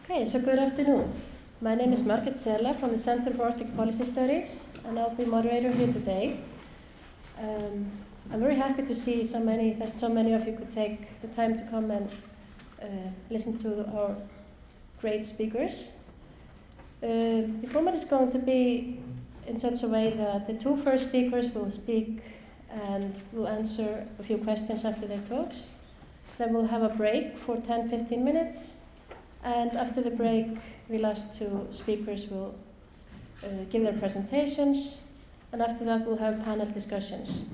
Okay, so good afternoon. My name is Margit Sela from the Center for Arctic Policy Studies, and I'll be moderator here today. I'm very happy to see so many of you could take the time to come and listen to our great speakers. The format is going to be in such a way that the two first speakers will speak and will answer a few questions after their talks. Then we'll have a break for 10-15 minutes, and after the break, the last two speakers will give their presentations, and after that we'll have panel discussions.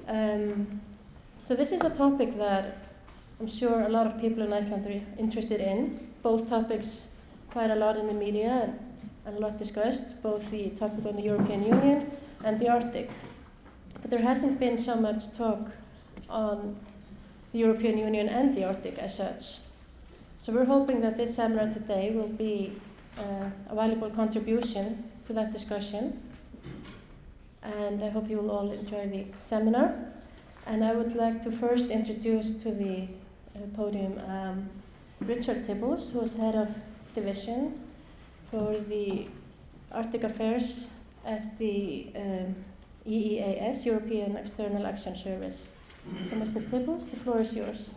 So this is a topic that I'm sure a lot of people in Iceland are interested in. Both topics quite a lot in the media and a lot discussed, both the topic on the European Union and the Arctic. But there hasn't been so much talk on the European Union and the Arctic as such. So we're hoping that this seminar today will be a valuable contribution to that discussion. And I hope you will all enjoy the seminar. And I would like to first introduce to the podium Richard Tibbels, who is head of Divison for the Arctic Affairs at the EEAS, European External Action Service. So Mr. Tibbels, the floor is yours.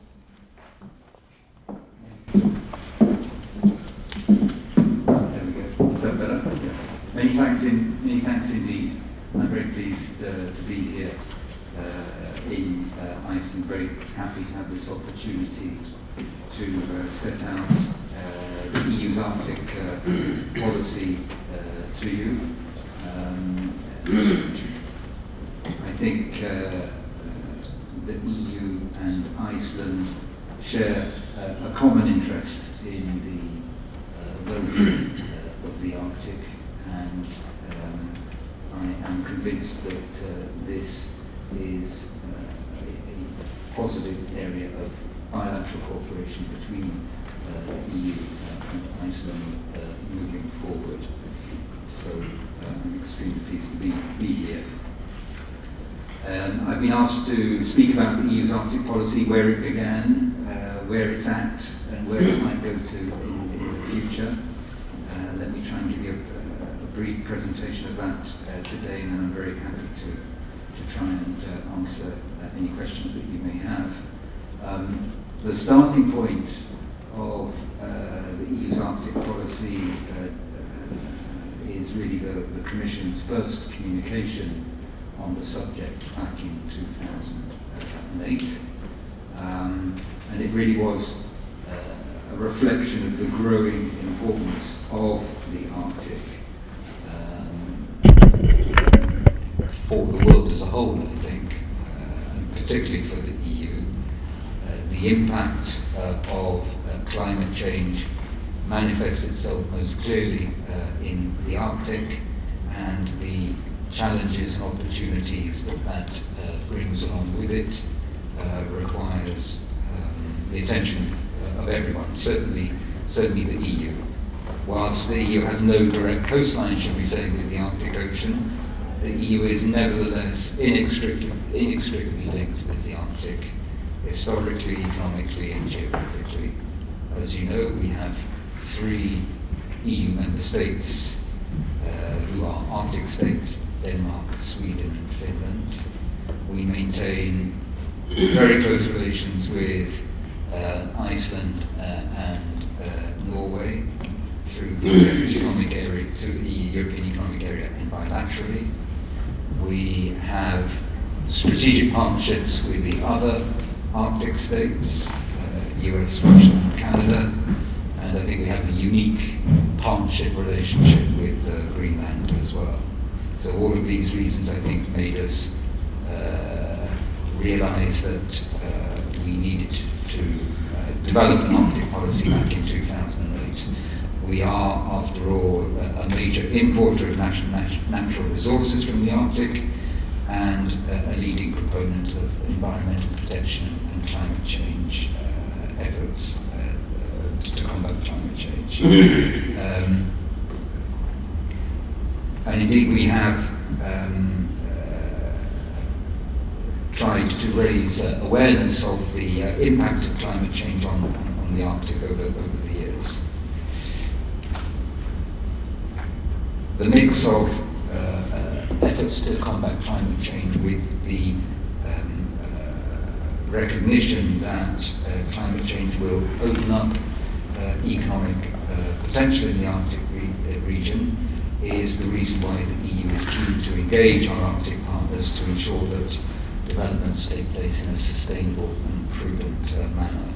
There we go. Is that better? Yeah. Many thanks indeed. I'm very pleased to be here in Iceland. Very happy to have this opportunity to set out the EU's Arctic policy to you. I think the EU and Iceland share a common interest in the well-being of the Arctic, and I am convinced that this is a positive area of bilateral cooperation between the EU and Iceland moving forward. So I'm extremely pleased to be here. I've been asked to speak about the EU's Arctic policy, where it began, where it's at, and where it might go to in the future. Let me try and give you a brief presentation of that today, and then I'm very happy to try and answer any questions that you may have. The starting point of the EU's Arctic policy is really the Commission's first communication on the subject back in 2008. And it really was a reflection of the growing importance of the Arctic for the world as a whole, I think, and particularly for the EU. The impact of climate change manifests itself most clearly in the Arctic, and the challenges and opportunities that brings along with it requires the attention of everyone, certainly the EU. Whilst the EU has no direct coastline, shall we say, with the Arctic Ocean, the EU is nevertheless inextricably linked with the Arctic, historically, economically, and geographically. As you know, we have 3 EU member states who are Arctic states: Denmark, Sweden, and Finland. We maintain very close relations with Iceland and Norway through the economic area, through the European Economic Area, and bilaterally. We have strategic partnerships with the other Arctic states, US, Russia, and Canada, and I think we have a unique partnership relationship with Greenland as well. So all of these reasons, I think, made us realize that we needed to develop an Arctic policy back in 2008. We are, after all, a major importer of natural resources from the Arctic, and a leading proponent of environmental protection and climate change efforts to combat climate change. And indeed we have tried to raise awareness of the impact of climate change on on the Arctic over the years. The mix of efforts to combat climate change with the recognition that climate change will open up economic potential in the Arctic region is the reason why the EU is keen to engage our Arctic partners to ensure that developments take place in a sustainable and prudent manner.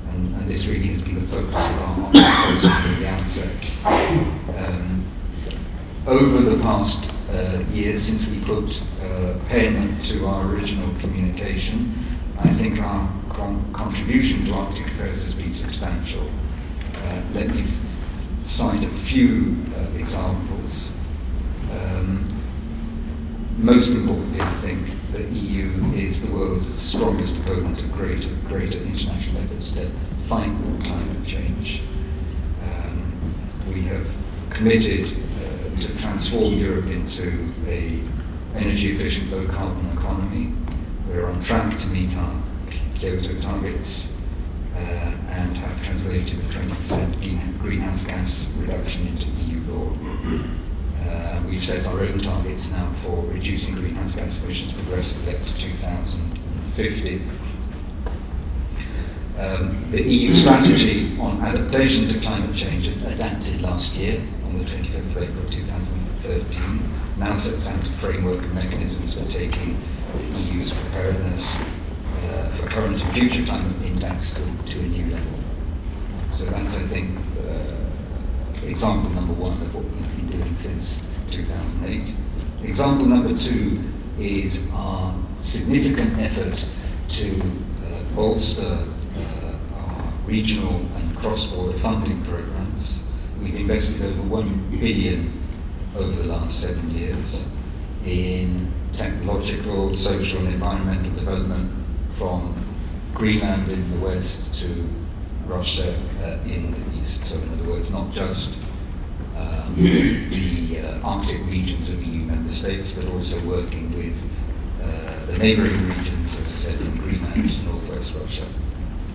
And this really has been the focus of our policy from the outset. Over the past years since we put pen to our original communication, I think our contribution to Arctic affairs has been substantial. Let me cite a few examples. Most importantly, I think the EU is the world's strongest opponent of greater international efforts to fight climate change. We have committed to transform Europe into an energy-efficient, low-carbon economy. We're on track to meet our Kyoto targets and have translated the 20% greenhouse gas reduction into EU law. We've set our own targets now for reducing greenhouse gas emissions progressively up to 2050. The EU strategy on adaptation to climate change adapted last year on the 25th of April 2013 now sets out a framework and mechanisms for taking the EU's preparedness for current and future climate impacts to a new level. So that's, I think, example number one of what we've been doing since 2008. Example number two is our significant effort to bolster our regional and cross-border funding programs. We've invested over 1 billion over the last 7 years in technological, social and environmental development from Greenland in the west to Russia in the east. So in other words, not just the Arctic regions of EU member states, but also working with the neighbouring regions, as I said, from Greenland to northwest Russia.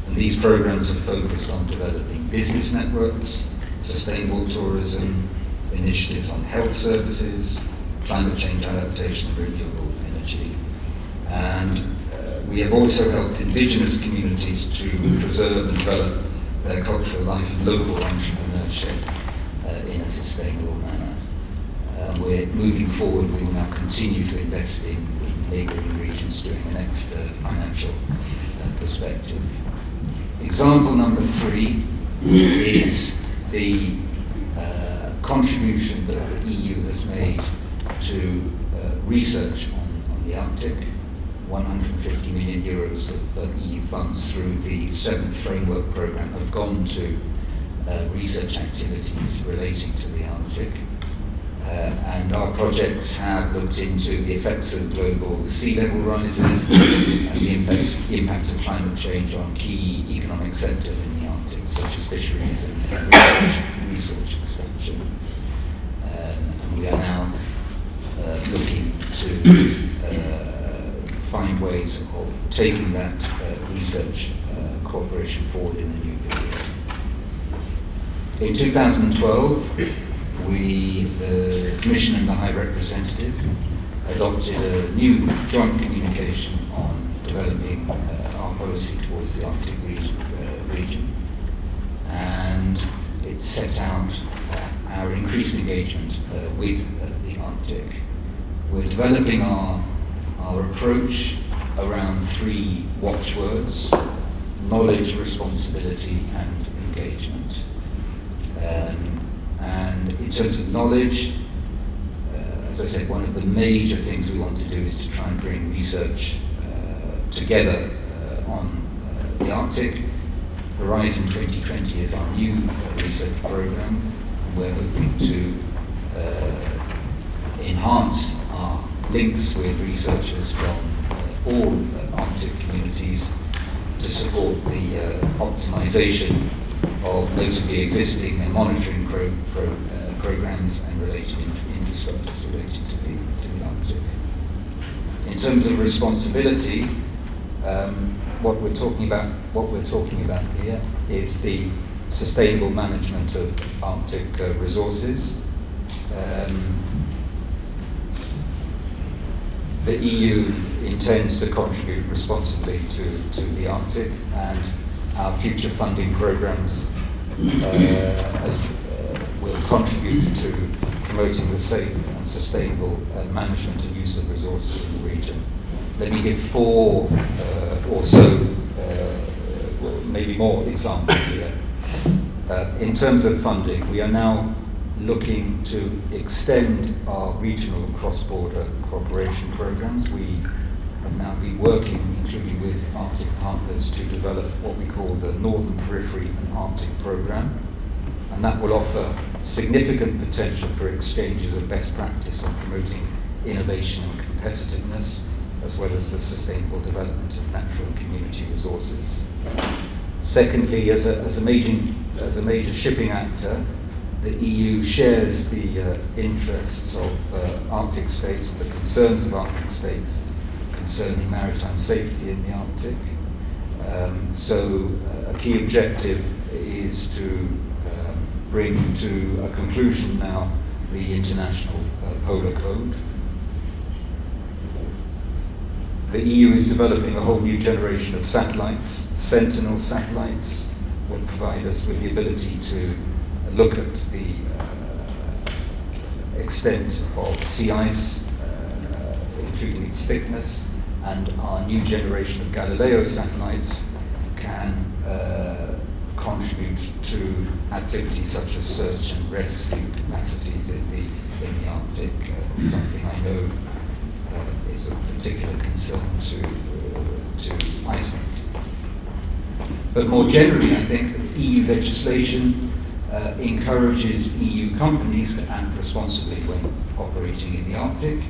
And these programs are focused on developing business networks, sustainable tourism, initiatives on health services, climate change adaptation, and renewable energy. And we have also helped indigenous communities to preserve and develop their cultural life and local entrepreneurship in a sustainable manner. We're moving forward. We will now continue to invest in neighbouring regions during the next financial perspective. Example number three is the contribution that the EU has made to research on the Arctic. 150 million euros of EU funds through the 7th Framework Programme have gone to research activities relating to the Arctic. And our projects have looked into the effects of global sea level rises and the impact of climate change on key economic sectors in the Arctic, such as fisheries and research extraction. And we are now looking to find ways of taking that research cooperation forward in the new period. In 2012, the Commission and the High Representative adopted a new joint communication on developing our policy towards the Arctic region. And it set out our increased engagement with the Arctic. We're developing our approach around three watchwords: knowledge, responsibility, and engagement. And in terms of knowledge, as I said, one of the major things we want to do is to try and bring research together on the Arctic. Horizon 2020 is our new research program, and we're hoping to enhance our links with researchers from all Arctic communities to support the optimization of notably existing and monitoring programs and related infrastructures related to the Arctic. In terms of responsibility, what we're talking about here is the sustainable management of Arctic resources. The EU intends to contribute responsibly to the Arctic, and our future funding programs will contribute to promoting the safe and sustainable management and use of resources in the region. Let me give 4 or so, well, maybe more examples here. In terms of funding, we are now looking to extend our regional cross-border cooperation programs. We have now been working, including with Arctic partners, to develop what we call the Northern Periphery and Arctic Program, and that will offer significant potential for exchanges of best practice on promoting innovation and competitiveness, as well as the sustainable development of natural and community resources. Secondly, as a major shipping actor, the EU shares the interests of Arctic states, and the concerns of Arctic states concerning maritime safety in the Arctic. So a key objective is to bring to a conclusion now the International Polar Code. The EU is developing a whole new generation of satellites. Sentinel satellites will provide us with the ability to look at the extent of sea ice, including its thickness, and our new generation of Galileo satellites can contribute to activities such as search and rescue capacities in the Arctic, something I know is of particular concern to Iceland. But more generally, I think EU legislation encourages EU companies to act responsibly when operating in the Arctic,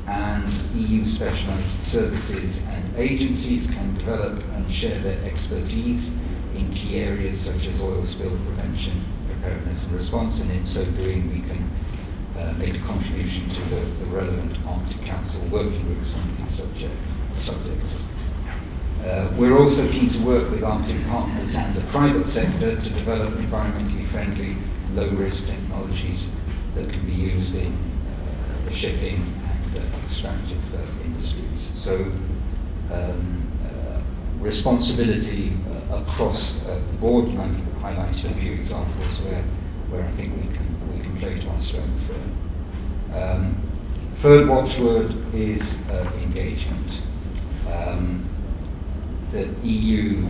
and EU specialized services and agencies can develop and share their expertise in key areas such as oil spill prevention, preparedness and response, and in so doing we can make a contribution to the relevant Arctic Council working groups on these subjects. We're also keen to work with Arctic partners and the private sector to develop environmentally friendly, low-risk technologies that can be used in the shipping and extractive industries. So responsibility across the board, and I've highlighted a few examples where I think we can play to our strengths there. Third watchword is engagement. The EU,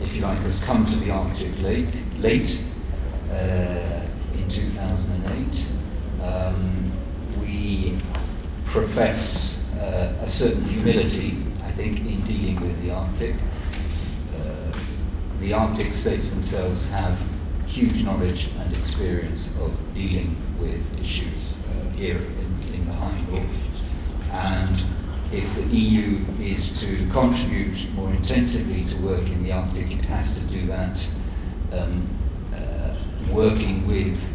if you like, has come to the Arctic late in 2008. We profess a certain humility, I think, in dealing with the Arctic. The Arctic states themselves have huge knowledge and experience of dealing with issues here in the High North. And if the EU is to contribute more intensively to work in the Arctic, it has to do that working with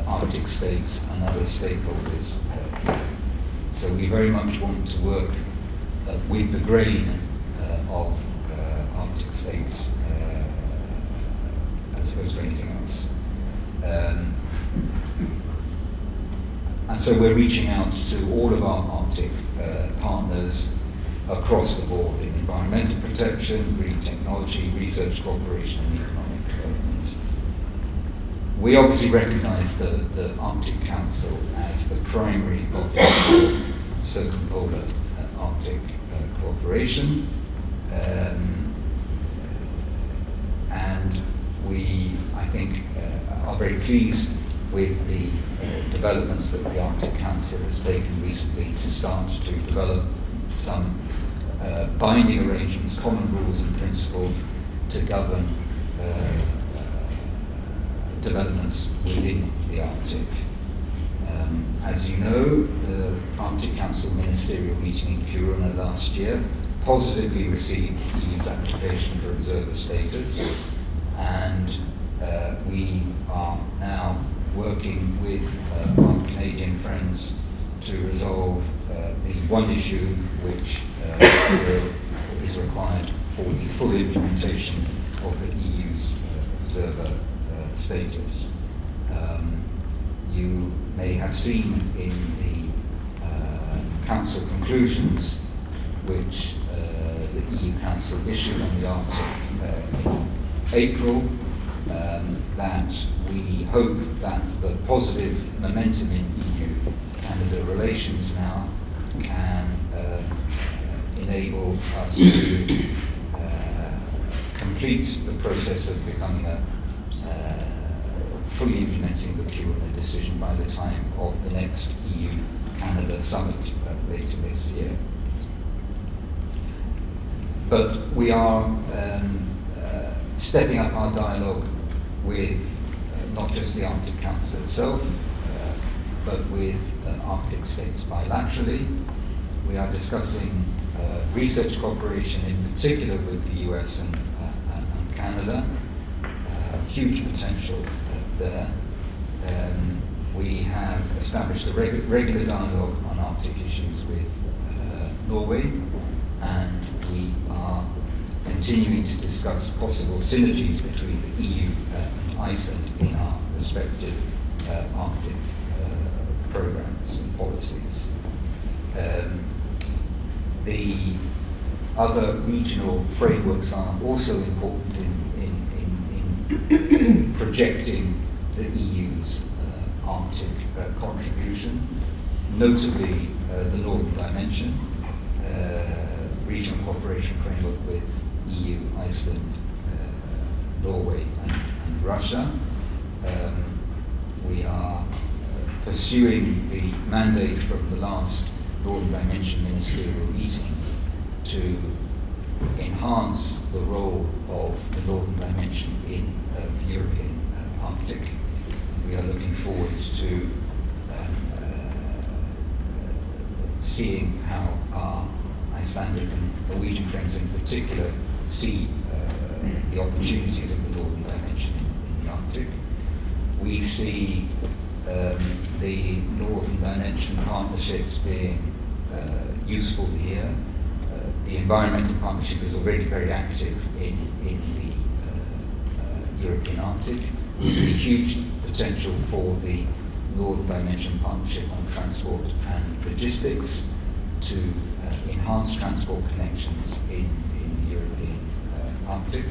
Arctic states and other stakeholders. So we very much want to work with the grain of Arctic states as opposed to anything else. And so we're reaching out to all of our Arctic partners across the board in environmental protection, green technology, research cooperation, and economic development. We obviously recognize the Arctic Council as the primary body for circumpolar Arctic cooperation, and we, I think, are very pleased with the developments that the Arctic Council has taken recently to start to develop some binding arrangements, common rules and principles to govern developments within the Arctic. As you know, the Arctic Council ministerial meeting in Kiruna last year positively received the EU's application for observer status, and we are now working with our Canadian friends to resolve the one issue which is required for the full implementation of the EU's observer status. You may have seen in the Council conclusions, which the EU Council issued on the Arctic in April, that we hope that the positive momentum in EU-Canada relations now can enable us to complete the process of becoming fully implementing the Kyoto decision by the time of the next EU-Canada summit later this year. But we are stepping up our dialogue with not just the Arctic Council itself, but with Arctic states bilaterally. We are discussing research cooperation, in particular with the US and Canada. Huge potential there. We have established a regular dialogue on Arctic issues with Norway, and we are continuing to discuss possible synergies between the EU and Iceland in our respective Arctic programs and policies. The other regional frameworks are also important in projecting the EU's Arctic contribution, notably the Northern Dimension, regional cooperation framework with EU, Iceland, Norway, and Russia. We are pursuing the mandate from the last Northern Dimension ministerial meeting to enhance the role of the Northern Dimension in the European Arctic. We are looking forward to seeing how our Icelandic and Norwegian friends in particular see the opportunities of the Northern Dimension in the Arctic. We see the Northern Dimension partnerships being useful here. The environmental partnership is already very active in the European Arctic. We see huge potential for the Northern Dimension partnership on transport and logistics to enhance transport connections in the European Arctic,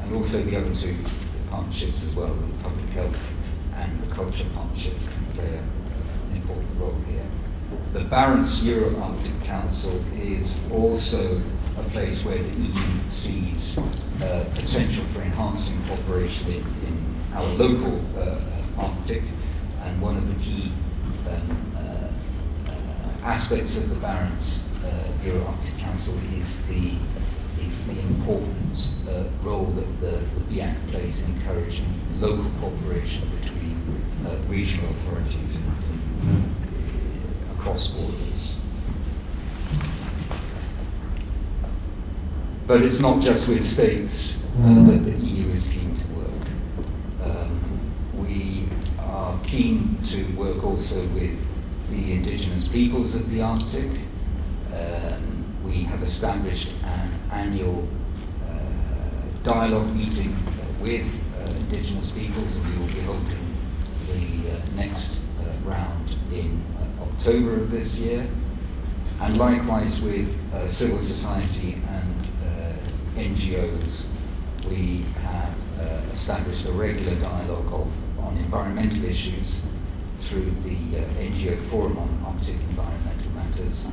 and also the other two partnerships as well, the public health and the culture partnerships can play an important role here. The Barents Euro-Arctic Council is also a place where the EU sees potential for enhancing cooperation in our local Arctic, and one of the key aspects of the Barents Euro-Arctic Council is the important role that the BIAC plays in encouraging local cooperation between regional authorities across borders. But it's not just with states that the EU is keen to work. We are keen to work also with the indigenous peoples of the Arctic. We have established an annual dialogue meeting with indigenous peoples, and we will be holding the next round in October of this year. And likewise with civil society and NGOs, we have established a regular dialogue on environmental issues through the NGO Forum on Arctic Environmental Matters,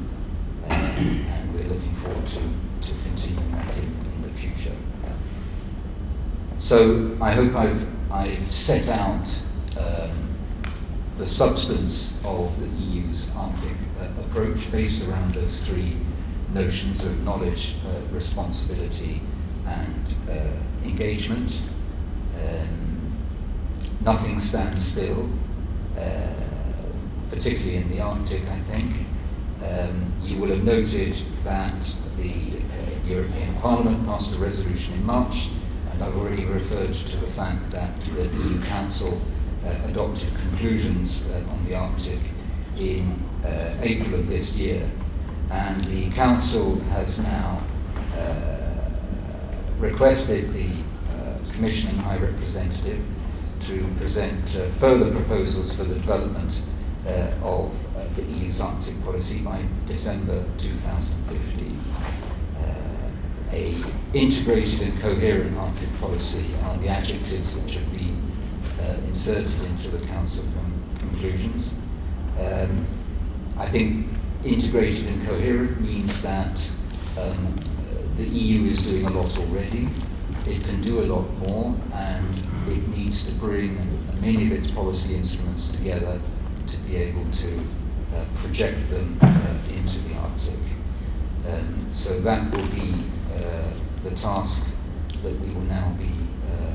and we're looking forward to continuing that in the future. So I hope I've set out the substance of the EU's Arctic approach based around those three notions of knowledge, responsibility, and engagement. Nothing stands still, particularly in the Arctic, I think. You will have noted that the European Parliament passed a resolution in March, and I've already referred to the fact that the EU Council adopted conclusions on the Arctic in April of this year, and the Council has now requested the Commission and High Representative to present further proposals for the development of the EU's Arctic policy by December 2015. A integrated and coherent Arctic policy are the adjectives which have been inserted into the Council conclusions. I think integrated and coherent means that the EU is doing a lot already. It can do a lot more, and it needs to bring many of its policy instruments together to be able to project them into the Arctic. So that will be the task that we will now be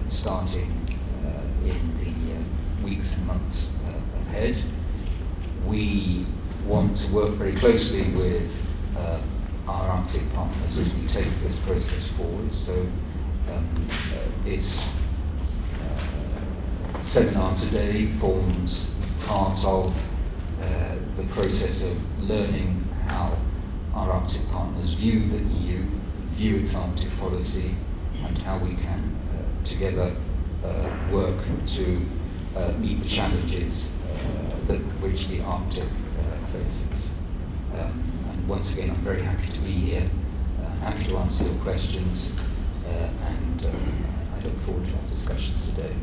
starting in the weeks and months ahead. We want to work very closely with our Arctic partners as we take this process forward. So this seminar today forms part of the process of learning how our Arctic partners view the EU, view its Arctic policy, and how we can together work to meet the challenges which the Arctic faces. And once again, I'm very happy to be here, happy to answer your questions, and I look forward to our discussions today.